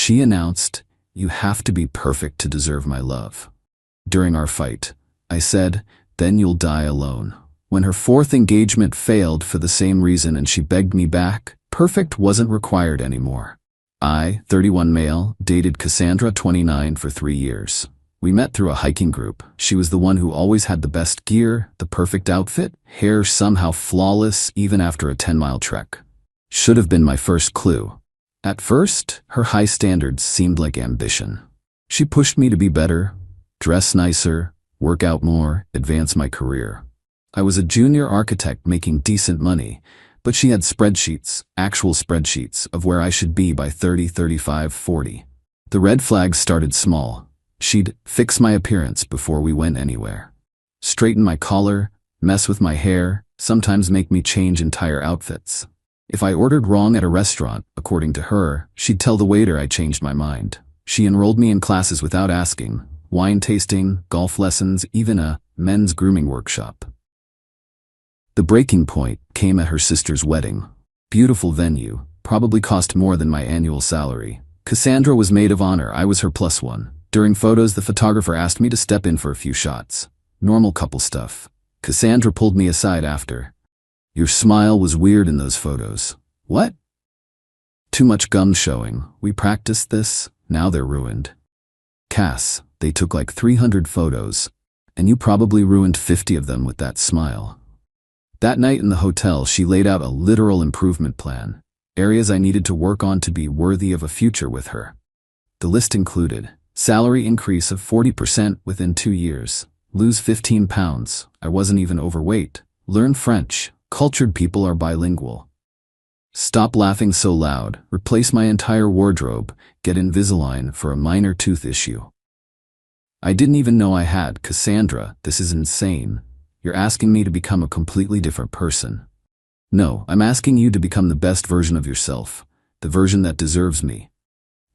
She announced, "You have to be perfect to deserve my love." During our fight, I said, "Then you'll die alone." When her fourth engagement failed for the same reason and she begged me back, perfect wasn't required anymore. I, 31 male, dated Cassandra, 29, for 3 years. We met through a hiking group. She was the one who always had the best gear, the perfect outfit, hair somehow flawless even after a 10-mile trek. Should have been my first clue. At first, her high standards seemed like ambition. She pushed me to be better, dress nicer, work out more, advance my career. I was a junior architect making decent money, but she had spreadsheets, actual spreadsheets, of where I should be by 30, 35, 40. The red flags started small. She'd fix my appearance before we went anywhere. Straighten my collar, mess with my hair, sometimes make me change entire outfits. If I ordered wrong at a restaurant, according to her, she'd tell the waiter I changed my mind. She enrolled me in classes without asking, wine tasting, golf lessons, even a men's grooming workshop. The breaking point came at her sister's wedding. Beautiful venue, probably cost more than my annual salary. Cassandra was maid of honor, I was her +1. During photos, the photographer asked me to step in for a few shots. Normal couple stuff. Cassandra pulled me aside after. "Your smile was weird in those photos." "What?" "Too much gum showing. We practiced this, now they're ruined." "Cass, they took like 300 photos, and you probably ruined 50 of them with that smile." That night in the hotel, she laid out a literal improvement plan, areas I needed to work on to be worthy of a future with her. The list included salary increase of 40% within 2 years, lose 15 pounds, I wasn't even overweight, learn French, cultured people are bilingual. Stop laughing so loud, replace my entire wardrobe, get Invisalign for a minor tooth issue. I didn't even know I had. "Cassandra, this is insane. You're asking me to become a completely different person." "No, I'm asking you to become the best version of yourself, the version that deserves me.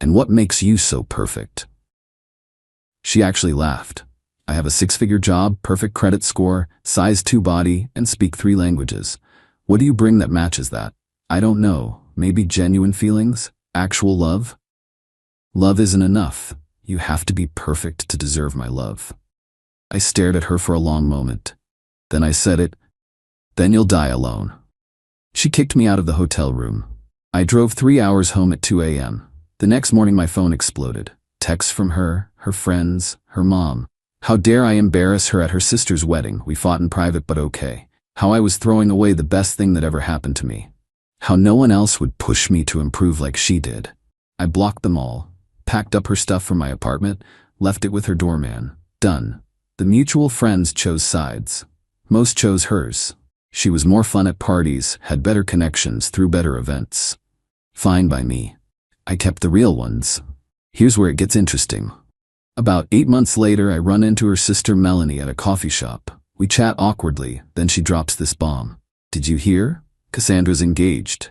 And what makes you so perfect?" She actually laughed. "I have a 6-figure job, perfect credit score, size 2 body, and speak 3 languages. What do you bring that matches that?" "I don't know, maybe genuine feelings, actual love?" "Love isn't enough. You have to be perfect to deserve my love." I stared at her for a long moment. Then I said it, "Then you'll die alone." She kicked me out of the hotel room. I drove 3 hours home at 2 a.m. The next morning my phone exploded. Texts from her, her friends, her mom. How dare I embarrass her at her sister's wedding? We fought in private, but okay. How I was throwing away the best thing that ever happened to me. How no one else would push me to improve like she did. I blocked them all, packed up her stuff from my apartment, left it with her doorman. Done. The mutual friends chose sides. Most chose hers. She was more fun at parties, had better connections, threw better events. Fine by me. I kept the real ones. Here's where it gets interesting. About 8 months later, I run into her sister Melanie at a coffee shop. We chat awkwardly, then she drops this bomb. "Did you hear? Cassandra's engaged."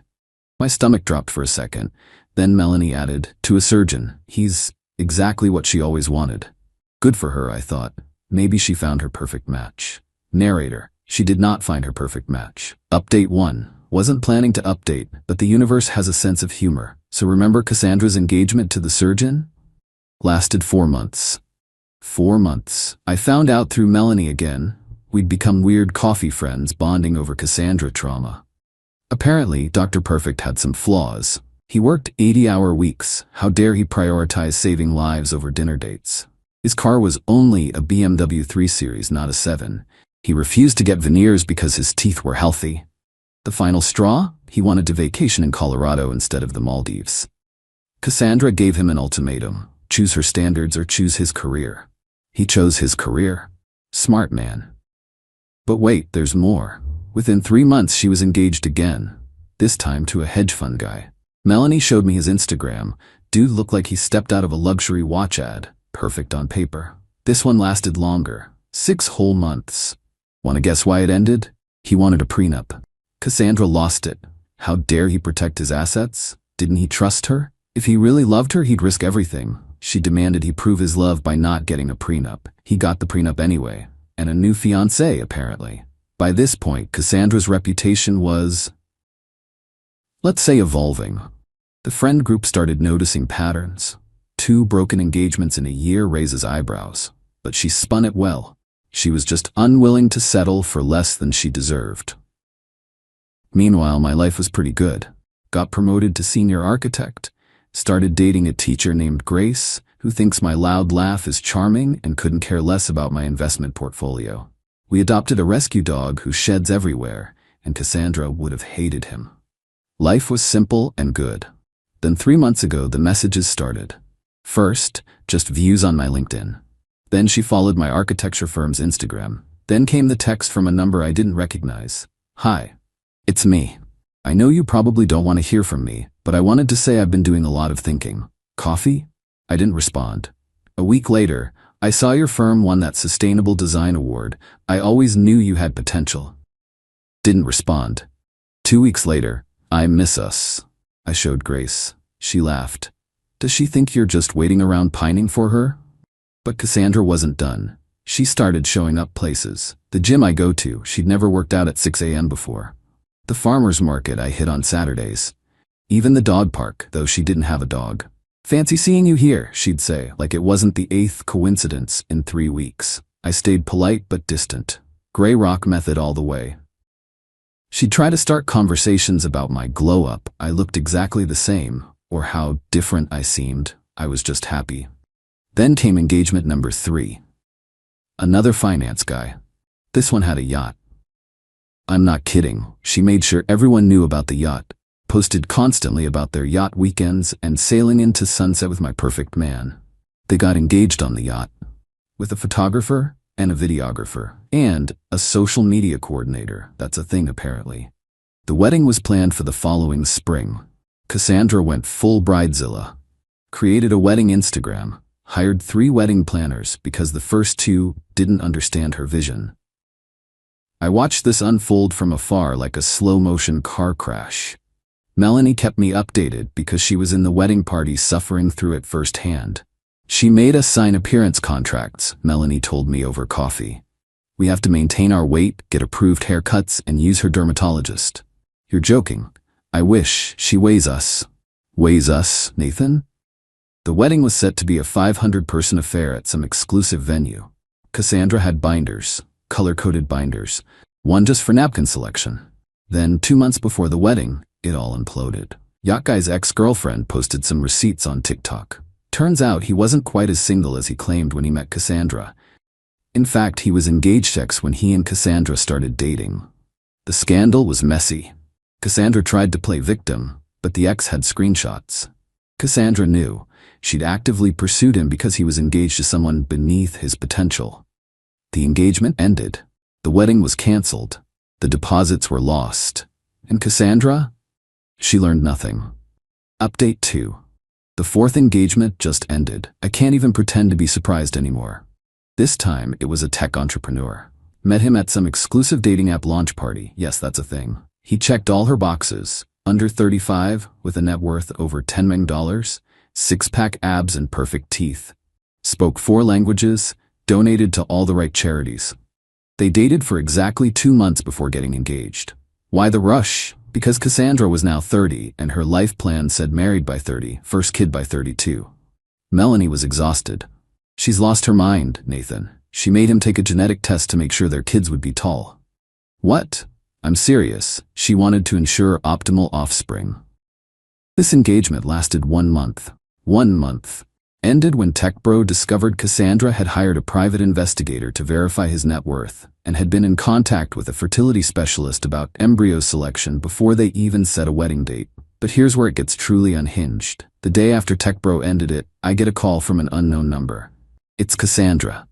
My stomach dropped for a second. Then Melanie added, "To a surgeon. He's exactly what she always wanted." Good for her, I thought. Maybe she found her perfect match. Narrator. She did not find her perfect match. Update 1. Wasn't planning to update, but the universe has a sense of humor. So remember Cassandra's engagement to the surgeon? Lasted 4 months. 4 months. I found out through Melanie again. We'd become weird coffee friends bonding over Cassandra trauma. Apparently, Dr. Perfect had some flaws. He worked 80-hour weeks. How dare he prioritize saving lives over dinner dates? His car was only a BMW 3 Series, not a 7. He refused to get veneers because his teeth were healthy. The final straw? He wanted to vacation in Colorado instead of the Maldives. Cassandra gave him an ultimatum. Choose her standards or choose his career. He chose his career. Smart man. But wait, there's more. Within 3 months she was engaged again. This time to a hedge fund guy. Melanie showed me his Instagram. Dude looked like he stepped out of a luxury watch ad. Perfect on paper. This one lasted longer. 6 whole months. Wanna guess why it ended? He wanted a prenup. Cassandra lost it. How dare he protect his assets? Didn't he trust her? If he really loved her, he'd risk everything. She demanded he prove his love by not getting a prenup. He got the prenup anyway. And a new fiancé, apparently. By this point, Cassandra's reputation was, let's say, evolving. The friend group started noticing patterns. 2 broken engagements in a year raises eyebrows, but she spun it well. She was just unwilling to settle for less than she deserved. Meanwhile, my life was pretty good. Got promoted to senior architect, started dating a teacher named Grace, who thinks my loud laugh is charming and couldn't care less about my investment portfolio. We adopted a rescue dog who sheds everywhere, and Cassandra would have hated him. Life was simple and good. Then 3 months ago, the messages started. First, just views on my LinkedIn. Then she followed my architecture firm's Instagram. Then came the text from a number I didn't recognize. "Hi, it's me. I know you probably don't want to hear from me, but I wanted to say I've been doing a lot of thinking. Coffee?" I didn't respond. A week later, "I saw your firm won that Sustainable Design Award. I always knew you had potential." Didn't respond. 2 weeks later, "I miss us." I showed Grace. She laughed. "Does she think you're just waiting around pining for her?" But Cassandra wasn't done. She started showing up places. The gym I go to, she'd never worked out at 6 a.m. before. The farmer's market I hit on Saturdays. Even the dog park, though she didn't have a dog. "Fancy seeing you here," she'd say, like it wasn't the 8th coincidence in 3 weeks. I stayed polite but distant. Gray rock method all the way. She'd try to start conversations about my glow-up. I looked exactly the same, or how different I seemed. I was just happy. Then came engagement number 3. Another finance guy. This one had a yacht. I'm not kidding. She made sure everyone knew about the yacht, posted constantly about their yacht weekends and sailing into sunset with my perfect man. They got engaged on the yacht, with a photographer and a videographer, and a social media coordinator. That's a thing apparently. The wedding was planned for the following spring. Cassandra went full bridezilla. Created a wedding Instagram. Hired 3 wedding planners because the first 2 didn't understand her vision. I watched this unfold from afar like a slow-motion car crash. Melanie kept me updated because she was in the wedding party suffering through it firsthand. "She made us sign appearance contracts," Melanie told me over coffee. "We have to maintain our weight, get approved haircuts, and use her dermatologist." "You're joking. I wish. She weighs us." "Weighs us, Nathan?" The wedding was set to be a 500-person affair at some exclusive venue. Cassandra had binders, color-coded binders, one just for napkin selection. Then, 2 months before the wedding, it all imploded. Yacht Guy's ex-girlfriend posted some receipts on TikTok. Turns out he wasn't quite as single as he claimed when he met Cassandra. In fact, he was engaged when he and Cassandra started dating. The scandal was messy. Cassandra tried to play victim, but the ex had screenshots. Cassandra knew. She'd actively pursued him because he was engaged to someone beneath his potential. The engagement ended. The wedding was canceled. The deposits were lost. And Cassandra? She learned nothing. Update 2. The 4th engagement just ended. I can't even pretend to be surprised anymore. This time, it was a tech entrepreneur. Met him at some exclusive dating app launch party. Yes, that's a thing. He checked all her boxes. Under 35, with a net worth over $10 million, 6-pack abs and perfect teeth. Spoke 4 languages, donated to all the right charities. They dated for exactly 2 months before getting engaged. Why the rush? Because Cassandra was now 30 and her life plan said married by 30, first kid by 32. Melanie was exhausted. She's lost her mind, Nathan. She made him take a genetic test to make sure their kids would be tall. What? I'm serious. She wanted to ensure optimal offspring. This engagement lasted 1 month. 1 month. Ended when Tech Bro discovered Cassandra had hired a private investigator to verify his net worth and had been in contact with a fertility specialist about embryo selection before they even set a wedding date. But here's where it gets truly unhinged. The day after Tech Bro ended it, I get a call from an unknown number. It's Cassandra.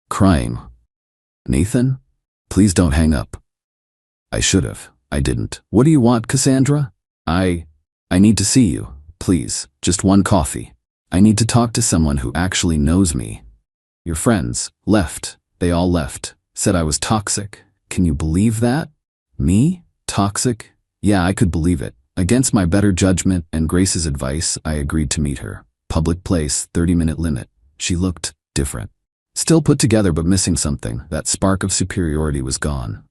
Crying. "Nathan? Please don't hang up." I should've. I didn't. "What do you want, Cassandra?" I need to see you. Please, just 1 coffee. I need to talk to someone who actually knows me. Your friends left. They all left. Said I was toxic. Can you believe that? Me? Toxic? Yeah, I could believe it. Against my better judgment and Grace's advice, I agreed to meet her. Public place, 30-minute limit. She looked different. Still put together but missing something. That spark of superiority was gone.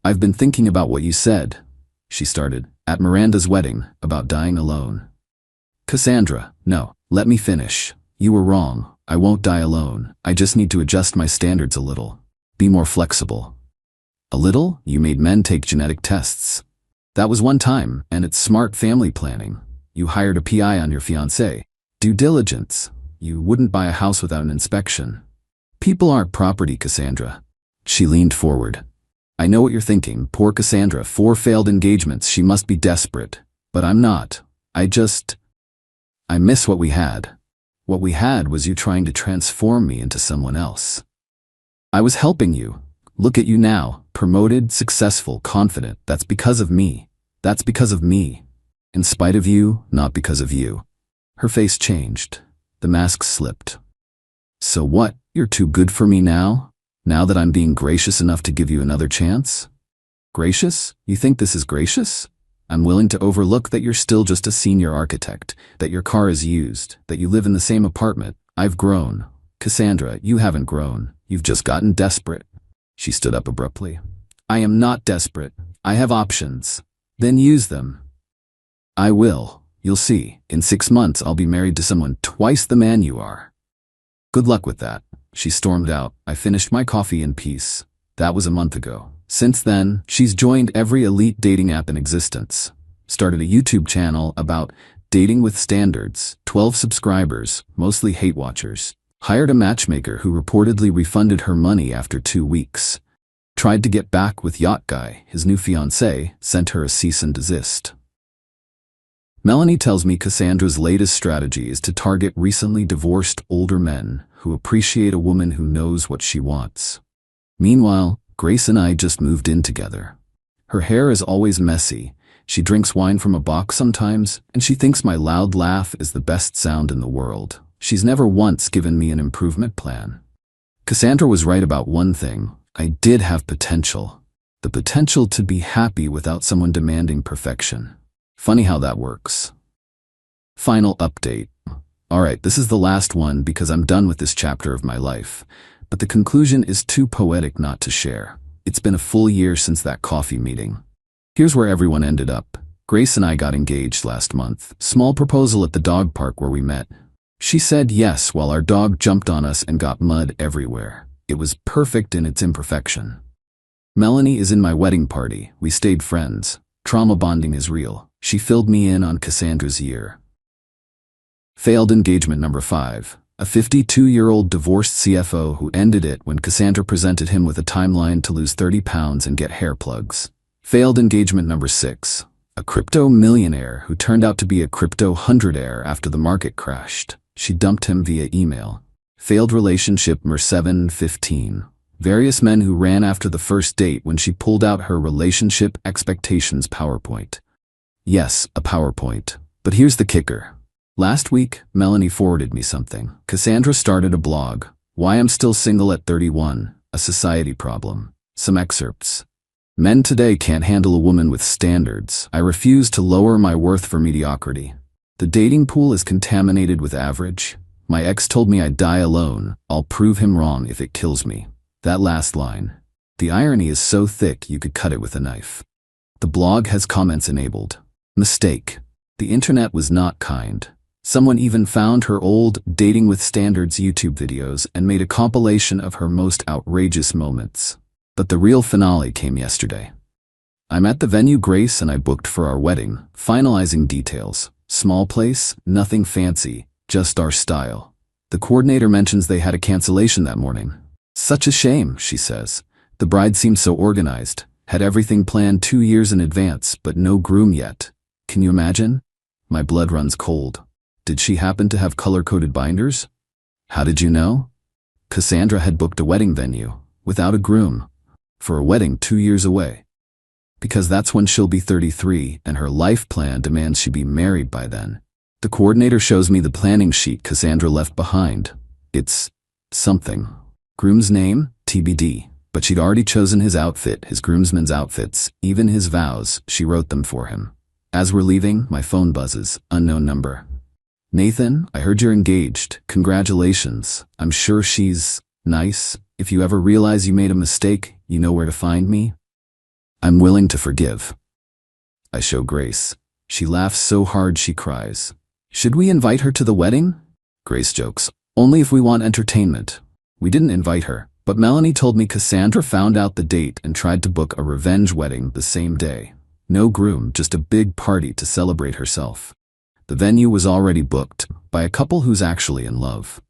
"I've been thinking about what you said," she started, "at Miranda's wedding, about dying alone. Cassandra, no, let me finish. You were wrong. I won't die alone. I just need to adjust my standards a little. Be more flexible. A little? You made men take genetic tests. That was one time, and it's smart family planning. You hired a PI on your fiancé. Due diligence. You wouldn't buy a house without an inspection. People aren't property, Cassandra. She leaned forward. I know what you're thinking. Poor Cassandra, 4 failed engagements. She must be desperate. But I'm not. I miss what we had. What we had was you trying to transform me into someone else. I was helping you. Look at you now. Promoted, successful, confident. That's because of me. That's because of me. In spite of you, not because of you. Her face changed. The mask slipped. So what? You're too good for me now? Now that I'm being gracious enough to give you another chance? Gracious? You think this is gracious? I'm willing to overlook that you're still just a senior architect, that your car is used, that you live in the same apartment. I've grown. Cassandra, you haven't grown. You've just gotten desperate. She stood up abruptly. I am not desperate. I have options. Then use them. I will. You'll see. In 6 months, I'll be married to someone twice the man you are. Good luck with that. She stormed out. I finished my coffee in peace. That was a month ago. Since then, she's joined every elite dating app in existence. Started a YouTube channel about dating with standards, 12 subscribers, mostly hate watchers. Hired a matchmaker who reportedly refunded her money after 2 weeks. Tried to get back with Yacht Guy, his new fiancé, sent her a cease and desist. Melanie tells me Cassandra's latest strategy is to target recently divorced older men who appreciate a woman who knows what she wants. Meanwhile, Grace and I just moved in together. Her hair is always messy, she drinks wine from a box sometimes, and she thinks my loud laugh is the best sound in the world. She's never once given me an improvement plan. Cassandra was right about one thing. I did have potential. The potential to be happy without someone demanding perfection. Funny how that works. Final update. Alright, this is the last one because I'm done with this chapter of my life. But the conclusion is too poetic not to share. It's been a full year since that coffee meeting. Here's where everyone ended up. Grace and I got engaged last month. Small proposal at the dog park where we met. She said yes while our dog jumped on us and got mud everywhere. It was perfect in its imperfection. Melanie is in my wedding party. We stayed friends. Trauma bonding is real. She filled me in on Cassandra's year. Failed engagement number 5. A 52-year-old divorced CFO who ended it when Cassandra presented him with a timeline to lose 30 pounds and get hair plugs. Failed engagement number 6. A crypto millionaire who turned out to be a crypto hundredaire after the market crashed. She dumped him via email. Failed relationship number 7-15. Various men who ran after the first date when she pulled out her relationship expectations PowerPoint. Yes, a PowerPoint. But here's the kicker. Last week, Melanie forwarded me something. Cassandra started a blog. Why I'm Still Single at 31, a society problem. Some excerpts. Men today can't handle a woman with standards. I refuse to lower my worth for mediocrity. The dating pool is contaminated with average. My ex told me I'd die alone. I'll prove him wrong if it kills me. That last line. The irony is so thick you could cut it with a knife. The blog has comments enabled. Mistake. The internet was not kind. Someone even found her old Dating with Standards YouTube videos and made a compilation of her most outrageous moments. But the real finale came yesterday. I'm at the venue Grace and I booked for our wedding, finalizing details. Small place, nothing fancy, just our style. The coordinator mentions they had a cancellation that morning. Such a shame, she says. The bride seemed so organized, had everything planned 2 years in advance, but no groom yet. Can you imagine? My blood runs cold. Did she happen to have color-coded binders? How did you know? Cassandra had booked a wedding venue, without a groom, for a wedding 2 years away. Because that's when she'll be 33 and her life plan demands she be married by then. The coordinator shows me the planning sheet Cassandra left behind. It's something. Groom's name? TBD. But she'd already chosen his outfit, his groomsmen's outfits, even his vows. She wrote them for him. As we're leaving, my phone buzzes. Unknown number. Nathan, I heard you're engaged. Congratulations. I'm sure she's nice. If you ever realize you made a mistake, you know where to find me. I'm willing to forgive. I show Grace. She laughs so hard she cries. Should we invite her to the wedding? Grace jokes. Only if we want entertainment. We didn't invite her, but Melanie told me Cassandra found out the date and tried to book a revenge wedding the same day. No groom, just a big party to celebrate herself. The venue was already booked by a couple who's actually in love.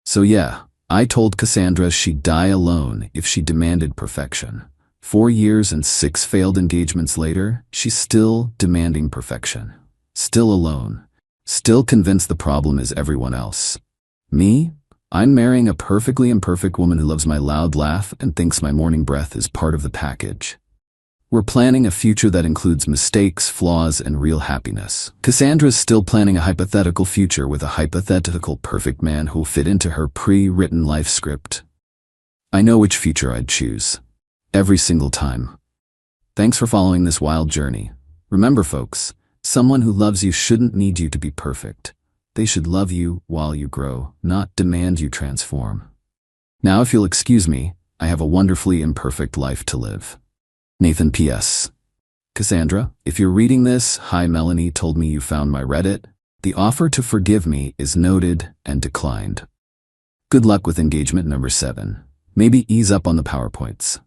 So yeah, I told Cassandra she'd die alone if she demanded perfection. 4 years and 6 failed engagements later, she's still demanding perfection. Still alone. Still convinced the problem is everyone else. Me? I'm marrying a perfectly imperfect woman who loves my loud laugh and thinks my morning breath is part of the package. We're planning a future that includes mistakes, flaws, and real happiness. Cassandra's still planning a hypothetical future with a hypothetical perfect man who'll fit into her pre-written life script. I know which future I'd choose. Every single time. Thanks for following this wild journey. Remember, folks, someone who loves you shouldn't need you to be perfect. They should love you while you grow, not demand you transform. Now, if you'll excuse me, I have a wonderfully imperfect life to live. Nathan P.S. Cassandra, if you're reading this, hi, Melanie told me you found my Reddit. The offer to forgive me is noted and declined. Good luck with engagement number 7. Maybe ease up on the PowerPoints.